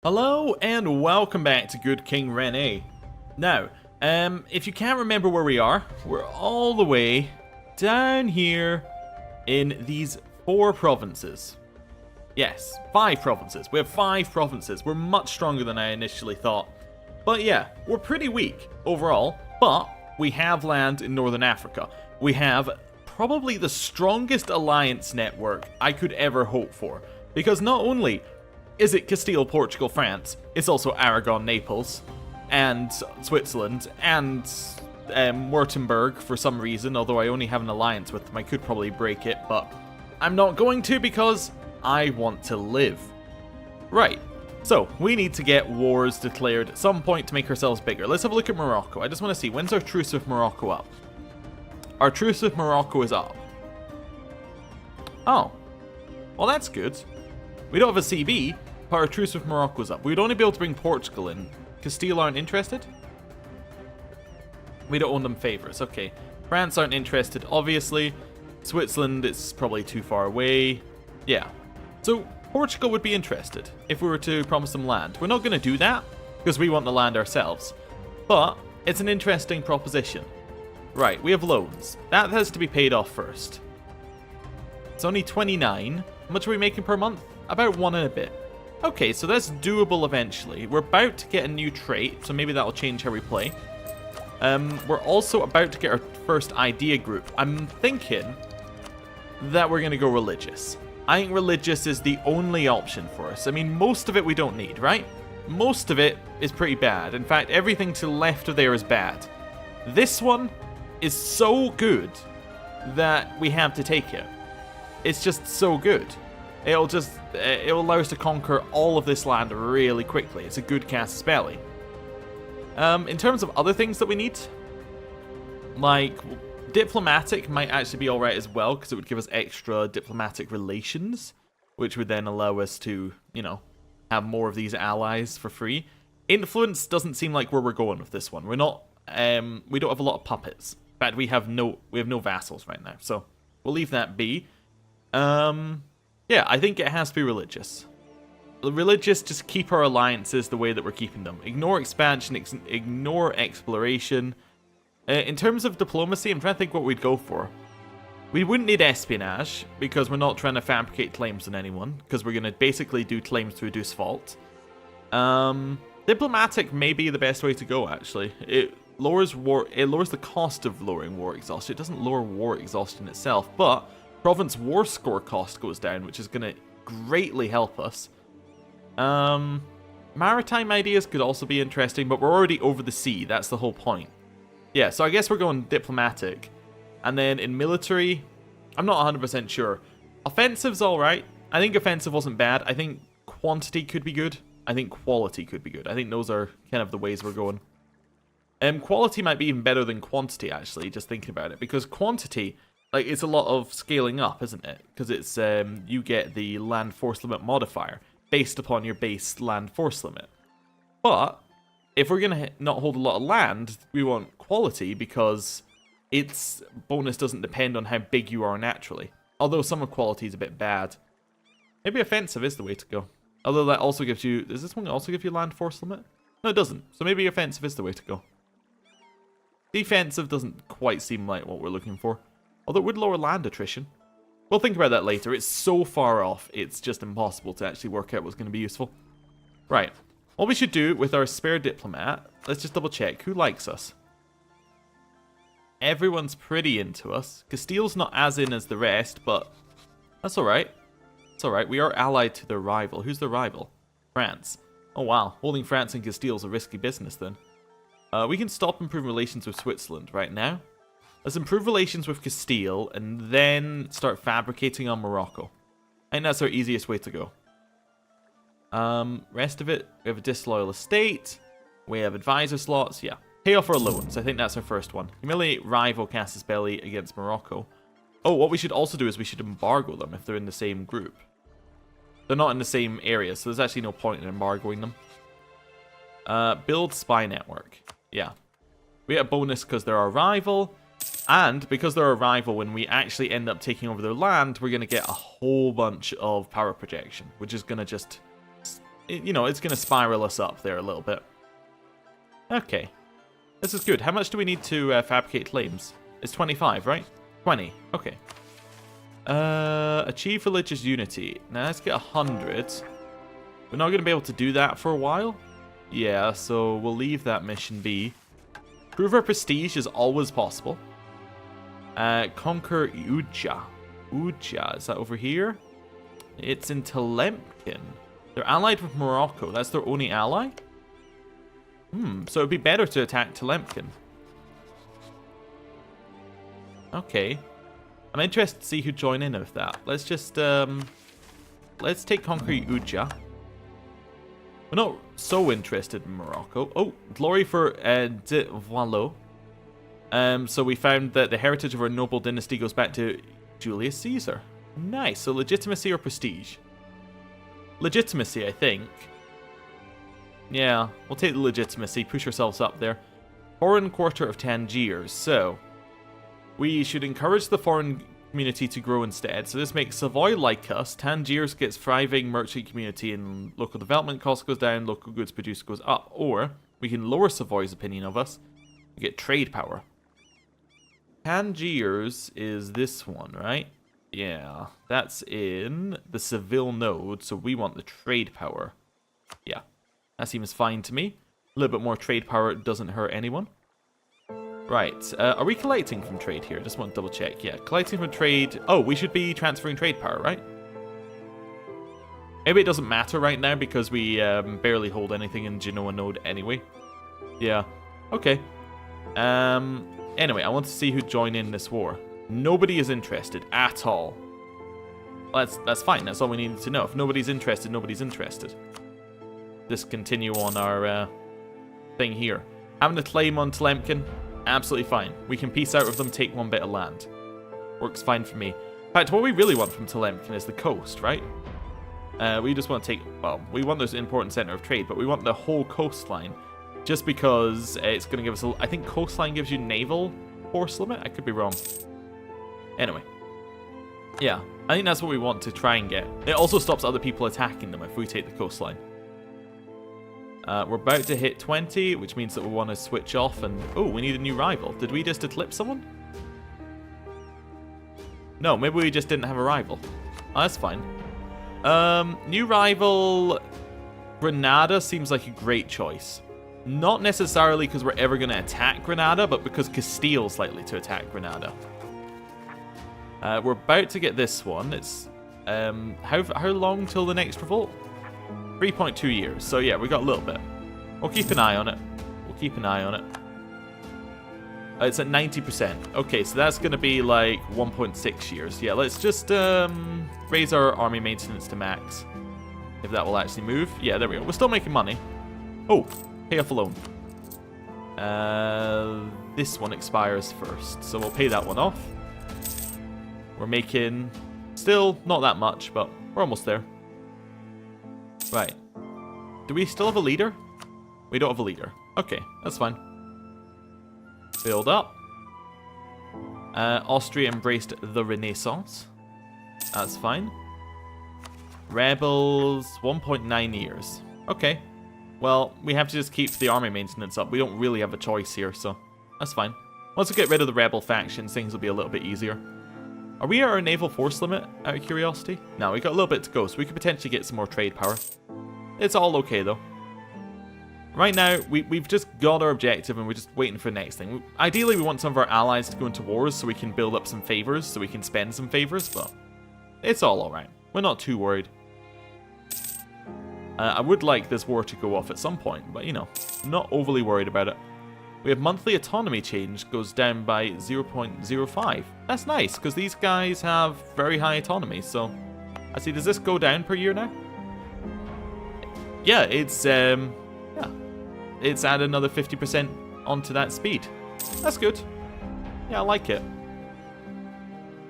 Hello and welcome back to Good King René. Now, if you can't remember where we are, we're all the way down here in these 4 provinces. Yes, 5 provinces. We have 5 provinces. We're much stronger than I initially thought. But yeah, we're pretty weak overall, but we have land in Northern Africa. We have probably the strongest alliance network I could ever hope for. Because not only is it Castile, Portugal, France, it's also Aragon, Naples, and Switzerland, and Württemberg for some reason, although I only have an alliance with them. I could probably break it, but I'm not going to because I want to live. Right, so we need to get wars declared at some point to make ourselves bigger. Let's have a look at Morocco. I just want to see, when's our truce with Morocco up? Our truce with Morocco is up. Oh, well that's good. We don't have a CB, but our truce with Morocco's up. We'd only be able to bring Portugal in. Castile aren't interested? We don't own them favours. Okay. France aren't interested, obviously. Switzerland, it's probably too far away. Yeah. So, Portugal would be interested if we were to promise them land. We're not going to do that, because we want the land ourselves. But, it's an interesting proposition. Right, we have loans. That has to be paid off first. It's only 29. How much are we making per month? About 1 and a bit. Okay, so that's doable eventually. We're about to get a new trait, so maybe that'll change how we play. We're also about to get our first idea group. I'm thinking that we're going to go religious. I think religious is the only option for us. I mean, most of it we don't need, right? Most of it is pretty bad. In fact, everything to the left of there is bad. This one is so good that we have to take it. It's just so good. It'll allow us to conquer all of this land really quickly. It's a good casus belli. In terms of other things that we need, like diplomatic might actually be alright as well, because it would give us extra diplomatic relations, which would then allow us to, you know, have more of these allies for free. Influence doesn't seem like where we're going with this one. We're not, we don't have a lot of puppets. In fact, we have no vassals right now, so we'll leave that be. Yeah, I think it has to be religious. Religious, just keep our alliances the way that we're keeping them. Ignore expansion, ignore exploration. In terms of diplomacy, I'm trying to think what we'd go for. We wouldn't need espionage, because we're not trying to fabricate claims on anyone, because we're going to basically do claims to reduce fault. Diplomatic may be the best way to go, actually. It lowers the cost of lowering war exhaustion. It doesn't lower war exhaustion itself, but Provence war score cost goes down, which is going to greatly help us. Maritime ideas could also be interesting, but we're already over the sea. That's the whole point. Yeah, so I guess we're going diplomatic. And then in military, I'm not 100% sure. Offensive's alright. I think offensive wasn't bad. I think quantity could be good. I think quality could be good. I think those are kind of the ways we're going. Quality might be even better than quantity, actually, just thinking about it. Because quantity, like, it's a lot of scaling up, isn't it? Because it's, you get the land force limit modifier based upon your base land force limit. But if we're going to not hold a lot of land, we want quality because its bonus doesn't depend on how big you are naturally. Although some of quality is a bit bad. Maybe offensive is the way to go. Although that also gives you... Does this one also give you land force limit? No, it doesn't. So maybe offensive is the way to go. Defensive doesn't quite seem like what we're looking for. Although it would lower land attrition. We'll think about that later. It's so far off, it's just impossible to actually work out what's going to be useful. Right. What we should do with our spare diplomat, let's just double check. Who likes us? Everyone's pretty into us. Castile's not as in as the rest, but that's alright. It's alright. We are allied to their rival. Who's the rival? France. Oh wow. Holding France and Castile is a risky business then. We can stop improving relations with Switzerland right now. Let's improve relations with Castile, and then start fabricating on Morocco. I think that's our easiest way to go. Rest of it, we have a disloyal estate. We have advisor slots, yeah. Pay off our loans, I think that's our first one. Humiliate rival casus belli against Morocco. Oh, what we should also do is we should embargo them if they're in the same group. They're not in the same area, so there's actually no point in embargoing them. Build spy network. Yeah. We get a bonus because they're our rival. And because they're a rival, when we actually end up taking over their land, we're going to get a whole bunch of power projection, which is going to just you know, it's going to spiral us up there a little bit. Okay. This is good. How much do we need to fabricate claims? It's 25, right? 20. Okay. Achieve religious unity. Now let's get 100. We're not going to be able to do that for a while. Yeah, so we'll leave that mission be. Prove our prestige is always possible. Conquer Uja. Uja, is that over here? It's in Tlemcen. They're allied with Morocco. That's their only ally? So it'd be better to attack Tlemcen. Okay. I'm interested to see who join in with that. Let's just, let's take Conquer Uja. We're not so interested in Morocco. Oh, glory for de Voileau. So we found that the heritage of our noble dynasty goes back to Julius Caesar. Nice. So legitimacy or prestige? Legitimacy, I think. Yeah, we'll take the legitimacy. Push ourselves up there. Foreign quarter of Tangiers. So we should encourage the foreign community to grow instead. So this makes Savoy like us. Tangiers gets thriving merchant community and local development cost goes down. Local goods produced goes up. Or we can lower Savoy's opinion of us. We get trade power. Tangiers is this one, right? Yeah, that's in the Seville node, so we want the trade power. Yeah, that seems fine to me. A little bit more trade power doesn't hurt anyone. Right, are we collecting from trade here? Just want to double check. Yeah, collecting from trade. Oh, we should be transferring trade power, right? Maybe it doesn't matter right now because we barely hold anything in Genoa node anyway. Yeah, okay. Anyway, I want to see who join in this war. Nobody is interested at all. Well, that's fine. That's all we needed to know. If nobody's interested, nobody's interested. Just continue on our thing here. Having a claim on Tlemcen, absolutely fine. We can peace out with them, take one bit of land. Works fine for me. In fact, what we really want from Tlemcen is the coast, right? We just want to take... Well, we want this important center of trade, but we want the whole coastline. Just because it's going to give us a... I think coastline gives you naval force limit? I could be wrong. Anyway. Yeah, I think that's what we want to try and get. It also stops other people attacking them if we take the coastline. We're about to hit 20, which means that we want to switch off and... Oh, we need a new rival. Did we just eclipse someone? No, maybe we just didn't have a rival. Oh, that's fine. New rival... Granada seems like a great choice. Not necessarily because we're ever going to attack Granada, but because Castile's likely to attack Granada. We're about to get this one. It's how long till the next revolt? 3.2 years. So yeah, we got a little bit. We'll keep an eye on it. We'll keep an eye on it. It's at 90%. Okay, so that's going to be like 1.6 years. Yeah, let's just raise our army maintenance to max. If that will actually move. Yeah, there we go. We're still making money. Oh, pay off a loan. This one expires first, so we'll pay that one off. We're making still not that much, but we're almost there. Right. Do we still have a leader? We don't have a leader. Okay, that's fine. Build up. Austria embraced the Renaissance. That's fine. Rebels, 1.9 years. Okay. Well, we have to just keep the army maintenance up. We don't really have a choice here, so that's fine. Once we get rid of the rebel factions, things will be a little bit easier. Are we at our naval force limit, out of curiosity? No, we got a little bit to go, so we could potentially get some more trade power. It's all okay, though. Right now, we've just got our objective, and we're just waiting for the next thing. Ideally, we want some of our allies to go into wars, so we can build up some favors, so we can spend some favors, but it's all alright. We're not too worried. I would like this war to go off at some point, but, you know, not overly worried about it. We have monthly autonomy change goes down by 0.05. That's nice, because these guys have very high autonomy, so... I see, does this go down per year now? Yeah, it's, yeah. It's add another 50% onto that speed. That's good. Yeah, I like it.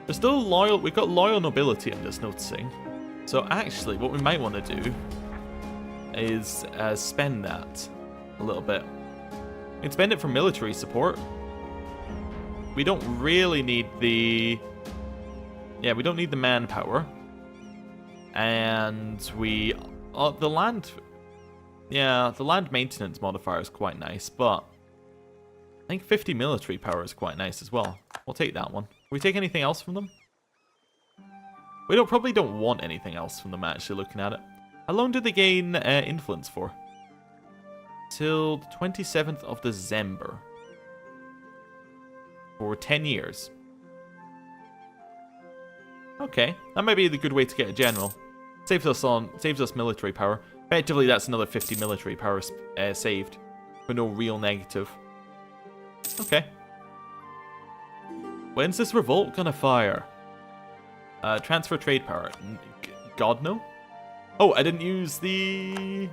There's still loyal... We've got loyal nobility, I'm just noticing. So actually, what we might want to do is spend that a little bit. We can spend it for military support. We don't really need the... Yeah, we don't need the manpower. And we... the land Yeah, the land maintenance modifier is quite nice, but I think 50 military power is quite nice as well. We'll take that one. Can we take anything else from them? We probably don't want anything else from them, actually, looking at it. How long do they gain influence for? Till the 27th of December. For 10 years. Okay, that might be the good way to get a general. Saves us military power. Effectively, that's another 50 military power saved. For no real negative. Okay. When's this revolt gonna fire? Transfer trade power. God, no. Oh, I didn't use the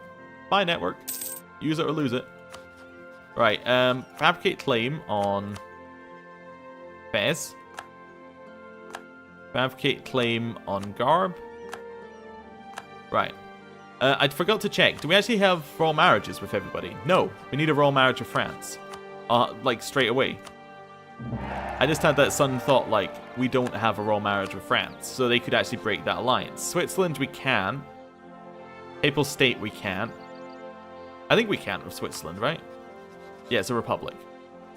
buy network. Use it or lose it. Right, fabricate claim on Fez. Fabricate claim on Garb. Right. I forgot to check. Do we actually have royal marriages with everybody? No. We need a royal marriage with France. Like, straight away. I just had that sudden thought, like, we don't have a royal marriage with France, so they could actually break that alliance. Switzerland, we can. Papal State, we can't. I think we can't with Switzerland, right? Yeah, it's a republic.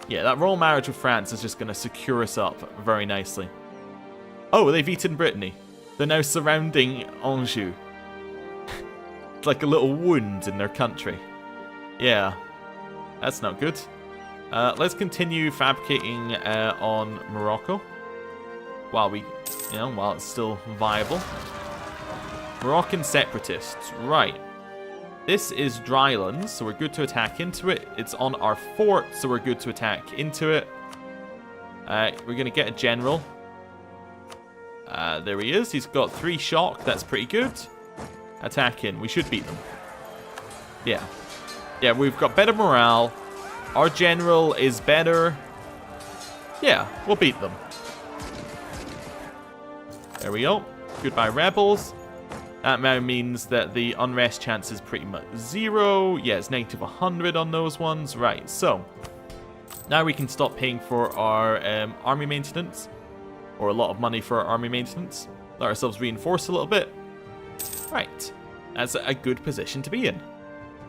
Yeah, that royal marriage with France is just going to secure us up very nicely. Oh, they've eaten Brittany. They're now surrounding Anjou. Like a little wound in their country. Yeah, that's not good. Let's continue fabricating on Morocco. While while it's still viable. Moroccan separatists, right. This is drylands, so we're good to attack into it. It's on our fort, so we're good to attack into it. We're going to get a general. There he is. He's got 3 shock. That's pretty good. Attack in. We should beat them. Yeah. Yeah, we've got better morale. Our general is better. Yeah, we'll beat them. There we go. Goodbye, rebels. That now means that the unrest chance is pretty much 0. Yeah, it's negative 100 on those ones. Right, so now we can stop paying for our army maintenance. Or a lot of money for our army maintenance. Let ourselves reinforce a little bit. Right, that's a good position to be in.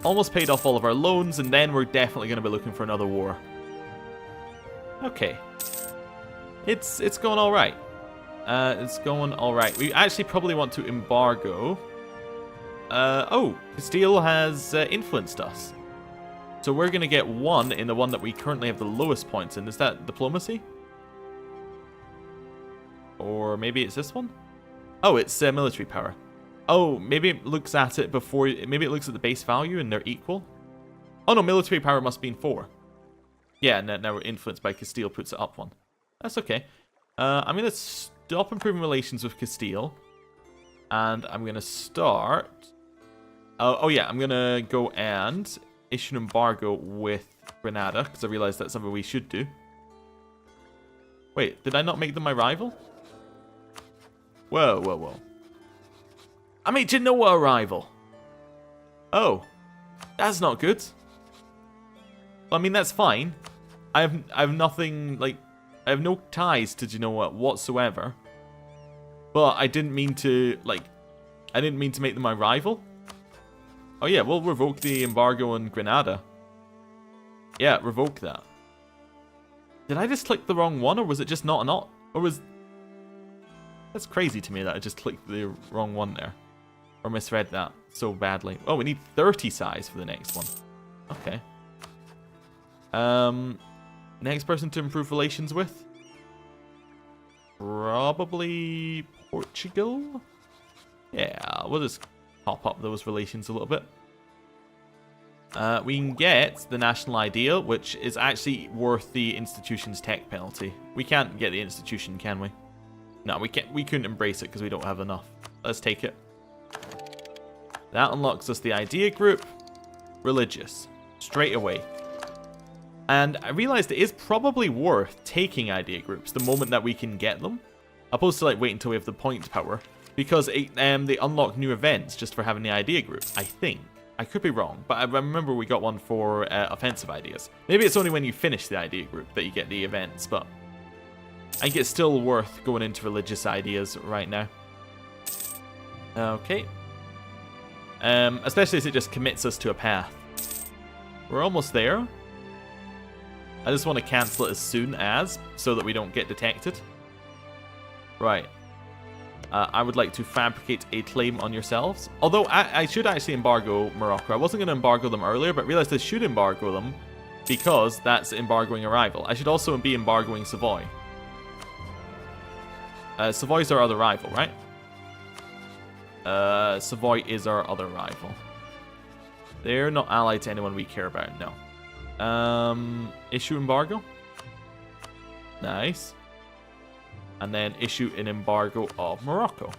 Almost paid off all of our loans, and then we're definitely going to be looking for another war. Okay. It's going alright. It's going alright. We actually probably want to embargo. Oh, Castile has influenced us. So we're going to get 1 in the one that we currently have the lowest points in. Is that diplomacy? Or maybe it's this one? Oh, it's military power. Oh, maybe it looks at it before... Maybe it looks at the base value and they're equal? Oh no, military power must be in 4. Yeah, now we're influenced by Castile, puts it up 1. That's okay. I'm going to stop improving relations with Castile. And I'm going to start... oh yeah, I'm going to go and issue an embargo with Granada, because I realized that's something we should do. Wait, did I not make them my rival? Whoa, whoa, whoa. I made Genoa a rival. Oh, that's not good. Well, I mean, that's fine. I have nothing, like, I have no ties to Genoa whatsoever. But I didn't mean to, like, I didn't mean to make them my rival. Oh yeah, we'll revoke the embargo on Granada. Yeah, revoke that. Did I just click the wrong one, or was it just not an op? Or was... That's crazy to me that I just clicked the wrong one there. Or misread that so badly. Oh, we need 30 size for the next one. Okay. Next person to improve relations with? Probably Portugal? Yeah, we'll just pop up those relations a little bit. We can get the national ideal, which is actually worth the institution's tech penalty. We can't get the institution, can we? No, we can't. We couldn't embrace it because we don't have enough. Let's take it. That unlocks us the idea group. Religious. Straight away. And I realized it is probably worth taking idea groups the moment that we can get them. Opposed to like wait until we have the point power. Because they unlock new events just for having the idea group, I think. I could be wrong, but I remember we got one for offensive ideas. Maybe it's only when you finish the idea group that you get the events, but I think it's still worth going into religious ideas right now. Okay. Especially as it just commits us to a path. We're almost there. I just want to cancel it as soon as, so that we don't get detected. Right. I would like to fabricate a claim on yourselves. Although, I should actually embargo Morocco. I wasn't going to embargo them earlier, but realized I should embargo them because that's embargoing a rival. I should also be embargoing Savoy. Savoy's our other rival, right? Savoy is our other rival. They're not allied to anyone we care about, no. Issue embargo. Nice. And then issue an embargo of Morocco.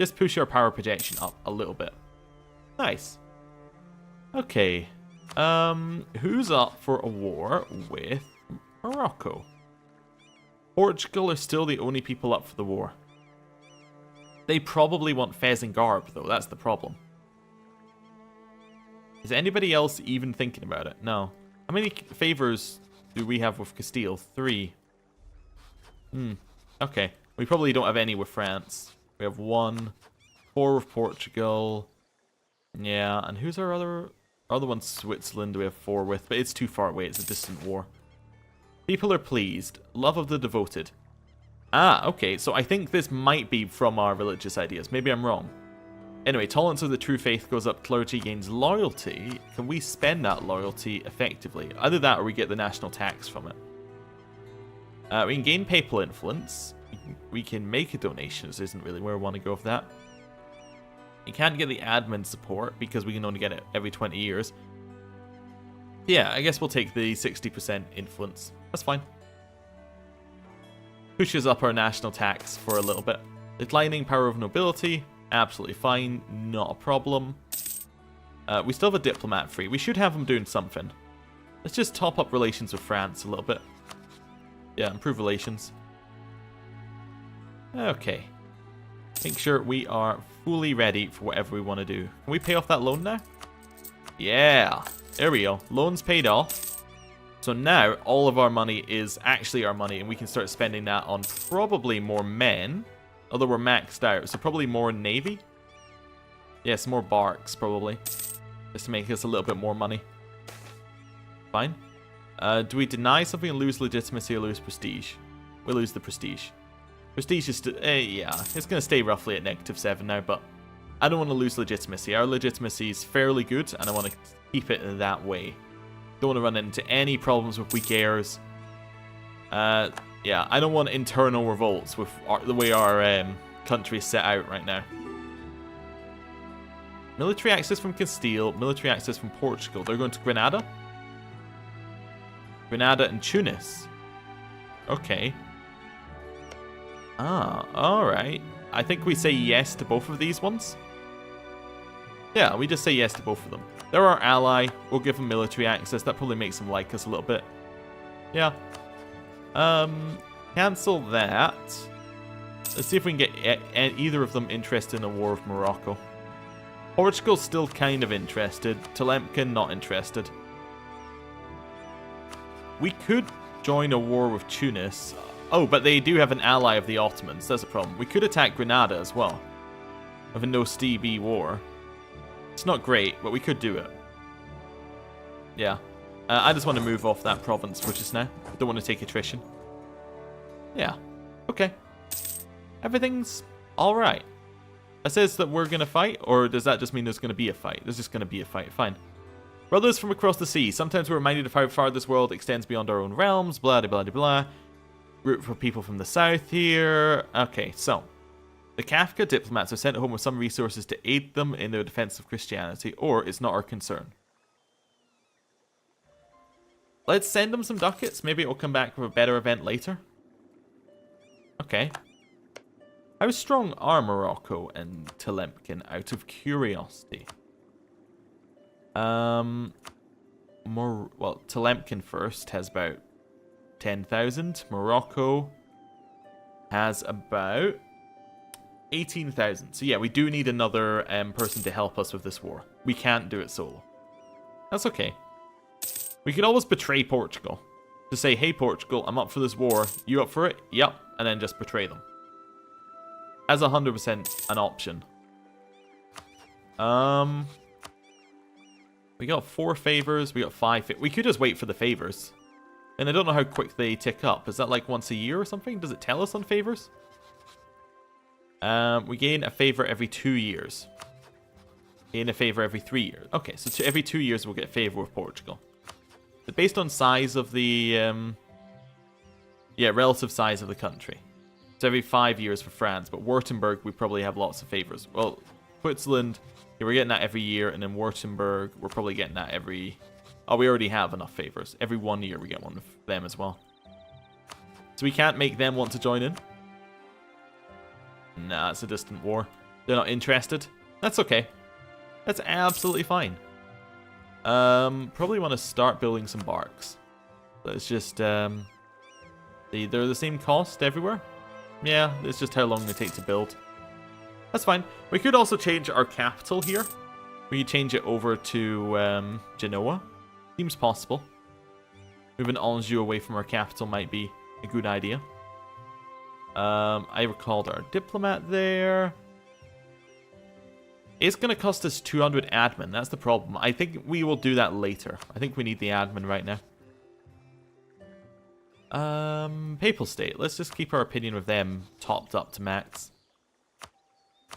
Just push our power projection up a little bit. Nice. Okay. Who's up for a war with Morocco? Portugal are still the only people up for the war. They probably want Fez and Garb, though. That's the problem. Is anybody else even thinking about it? No. How many favors do we have with Castile? 3. Okay. We probably don't have any with France. We have 1. 4 with Portugal. Yeah, and who's our other one? Switzerland we have 4 with, but it's too far away. It's a distant war. People are pleased. Love of the devoted. Ah, okay. So I think this might be from our religious ideas. Maybe I'm wrong. Anyway, tolerance of the true faith goes up. Clergy gains loyalty. Can we spend that loyalty effectively? Either that or we get the national tax from it. We can gain papal influence. We can make a donation. This isn't really where I want to go with that. You can't get the admin support because we can only get it every 20 years. Yeah, I guess we'll take the 60% influence. That's fine. Pushes up our national tax for a little bit. Declining power of nobility. Absolutely fine. Not a problem. We still have a diplomat free. We should have them doing something. Let's just top up relations with France a little bit. Yeah, improve relations. Okay. Make sure we are fully ready for whatever we want to do. Can we pay off that loan now? Yeah. There we go. Loan's paid off. So now all of our money is actually our money, and we can start spending that on probably more men. Although we're maxed out, so probably more navy. Yes, more barks probably. Just to make us a little bit more money. Fine. Do we deny something and lose legitimacy or lose prestige? We lose the prestige. Prestige is still, yeah, it's going to stay roughly at -7 now, but I don't want to lose legitimacy. Our legitimacy is fairly good, and I want to keep it that way. Don't want to run into any problems with weak heirs. Yeah, I don't want internal revolts with the way our country is set out right now. Military access from Castile, military access from Portugal. They're going to Granada? Granada and Tunis. Okay. Ah, alright. I think we say yes to both of these ones. Yeah, we just say yes to both of them. They're our ally. We'll give them military access. That probably makes them like us a little bit. Yeah. Cancel that. Let's see if we can get either of them interested in a war with Morocco. Portugal's still kind of interested. Telemkin, not interested. We could join a war with Tunis. Oh, but they do have an ally of the Ottomans. That's a problem. We could attack Granada as well. Of a no-STB war. It's not great, but we could do it. Yeah. I just want to move off that province for just now. I don't want to take attrition. Yeah. Okay. Everything's alright. It says that we're going to fight, or does that just mean there's going to be a fight? There's just going to be a fight. Fine. Brothers from across the sea. Sometimes we're reminded of how far this world extends beyond our own realms. Blah, blah, blah, blah. Root for people from the south here. Okay, so. The Kafka diplomats are sent home with some resources to aid them in their defense of Christianity, or it's not our concern. Let's send them some ducats. Maybe it will come back with a better event later. Okay. How strong are Morocco and Telemkin out of curiosity? Well, Telemkin first has about 10,000. Morocco has about 18,000. So yeah, we do need another person to help us with this war. We can't do it solo. That's okay. We could always betray Portugal. To say, hey Portugal, I'm up for this war. You up for it? Yep. And then just betray them. As 100% an option. We got 4 favors. We got 5. We could just wait for the favors. And I don't know how quick they tick up. Is that like once a year or something? Does it tell us on favors? We gain a favor every 2 years. Gain a favor every 3 years. Okay, so every 2 years we'll get a favor with Portugal. But based on size of the... yeah, relative size of the country. So every 5 years for France. But Württemberg, we probably have lots of favors. Well, Switzerland, yeah, we're getting that every year. And then Württemberg, we're probably getting that every... Oh, we already have enough favors. Every 1 year we get one of them as well. So we can't make them want to join in. Nah, it's a distant war. They're not interested. That's okay. That's absolutely fine. Probably want to start building some barks. Let's just, they're the same cost everywhere. Yeah, it's just how long they take to build. That's fine. We could also change our capital here. We could change it over to Genoa. Seems possible. Moving Anjou away from our capital might be a good idea. I recalled our diplomat there. It's going to cost us 200 admin. That's the problem. I think we will do that later. I think we need the admin right now. Papal State. Let's just keep our opinion with them topped up to max.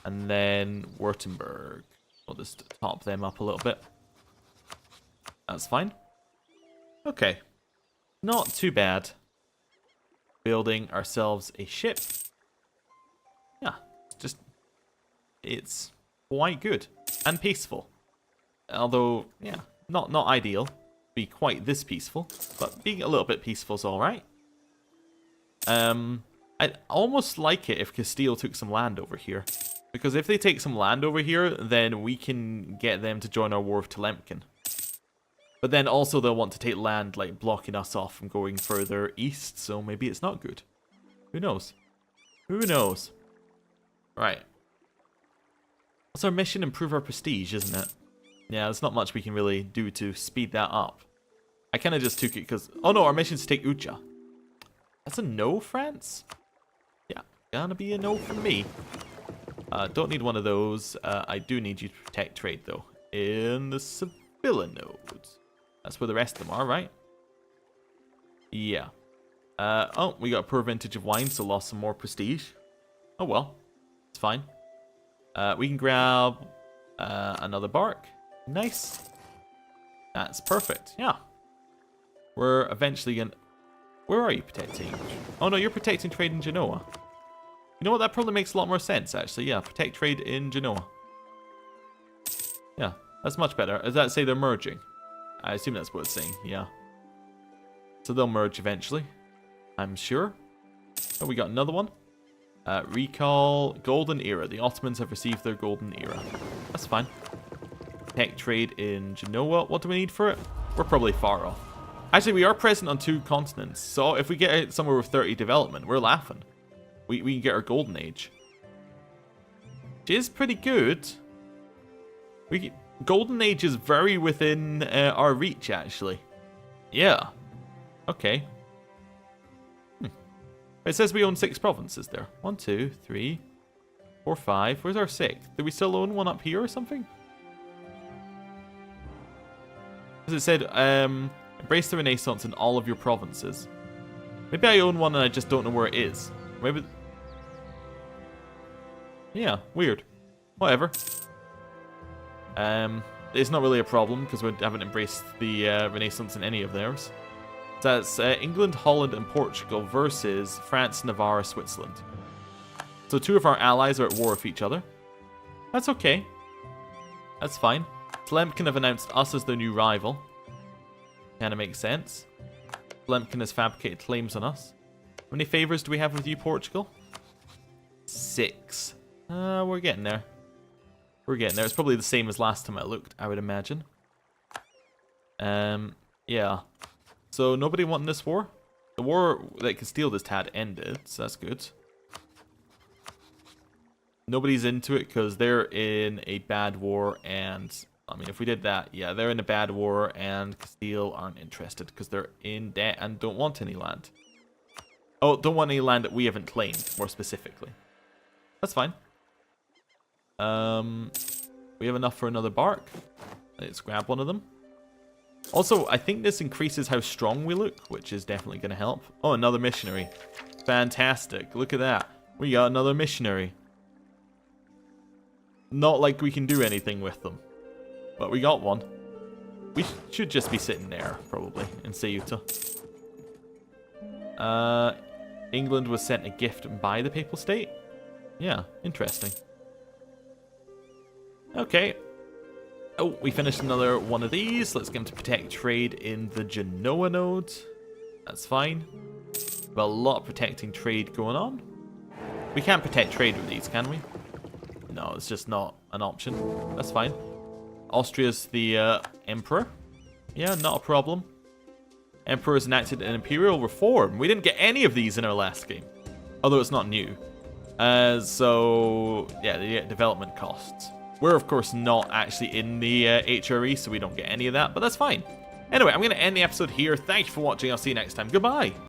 And then Württemberg. We'll just top them up a little bit. That's fine. Okay. Not too bad. Building ourselves a ship. Yeah. It's quite good. And peaceful. Although, yeah, not ideal. Be quite this peaceful. But being a little bit peaceful is alright. I'd almost like it if Castile took some land over here. Because if they take some land over here, then we can get them to join our war with Telemkin. But then also they'll want to take land, like, blocking us off from going further east, so maybe it's not good. Who knows? Who knows? Right. What's our mission? Improve our prestige, isn't it? Yeah, there's not much we can really do to speed that up. I kind of just took it because... Oh no, our mission's to take Ucha. That's a no, France? Yeah, gonna be a no from me. Don't need one of those. I do need you to protect trade, though. In the Sevilla nodes. That's where the rest of them are, right? Yeah. Oh, we got a poor vintage of wine, so lost some more prestige. Oh well. It's fine. We can grab another bark. Nice. That's perfect. Yeah. We're eventually going to... Where are you protecting? Oh no, you're protecting trade in Genoa. You know what? That probably makes a lot more sense, actually. Yeah, protect trade in Genoa. Yeah, that's much better. Does that say they're merging? I assume that's what it's saying, yeah. So they'll merge eventually, I'm sure. Oh, we got another one. Recall Golden Era. The Ottomans have received their Golden Era. That's fine. Tech trade in Genoa. What do we need for it? We're probably far off. Actually, we are present on 2 continents. So if we get somewhere with 30 development, we're laughing. We can get our Golden Age. Which is pretty good. Golden Age is very within our reach, actually. Yeah. Okay. It says we own 6 provinces there. 1, 2, 3, 4, 5. Where's our 6th? Do we still own one up here or something? Because it said, embrace the Renaissance in all of your provinces. Maybe I own one and I just don't know where it is. Maybe... Yeah, weird. Whatever. It's not really a problem because we haven't embraced the Renaissance in any of theirs. So that's England, Holland, and Portugal versus France, Navarre, Switzerland. So 2 of our allies are at war with each other. That's okay. That's fine. Telemkin have announced us as their new rival. Kinda makes sense. Telemkin has fabricated claims on us. How many favours do we have with you, Portugal? 6. We're getting there. We're getting there. It's probably the same as last time I looked, I would imagine. Yeah. So nobody wanting this war? The war that Castile just had ended, so that's good. Nobody's into it because they're in a bad war and... I mean, if we did that, yeah, they're in a bad war and Castile aren't interested because they're in debt and don't want any land. Oh, don't want any land that we haven't claimed, more specifically. That's fine. We have enough for another bark. Let's grab one of them. Also, I think this increases how strong we look, which is definitely going to help. Oh, another missionary. Fantastic. Look at that. We got another missionary. Not like we can do anything with them. But we got one. We should just be sitting there, probably, in Ceuta. England was sent a gift by the Papal State? Yeah, interesting. Okay. Oh, we finished another one of these. Let's get him to protect trade in the Genoa node. That's fine. We've got a lot of protecting trade going on. We can't protect trade with these, can we? No, it's just not an option. That's fine. Austria's the Emperor. Yeah, not a problem. Emperor's enacted an imperial reform. We didn't get any of these in our last game. Although it's not new. So, yeah, they get development costs. We're, of course, not actually in the HRE, so we don't get any of that, but that's fine. Anyway, I'm going to end the episode here. Thank you for watching. I'll see you next time. Goodbye.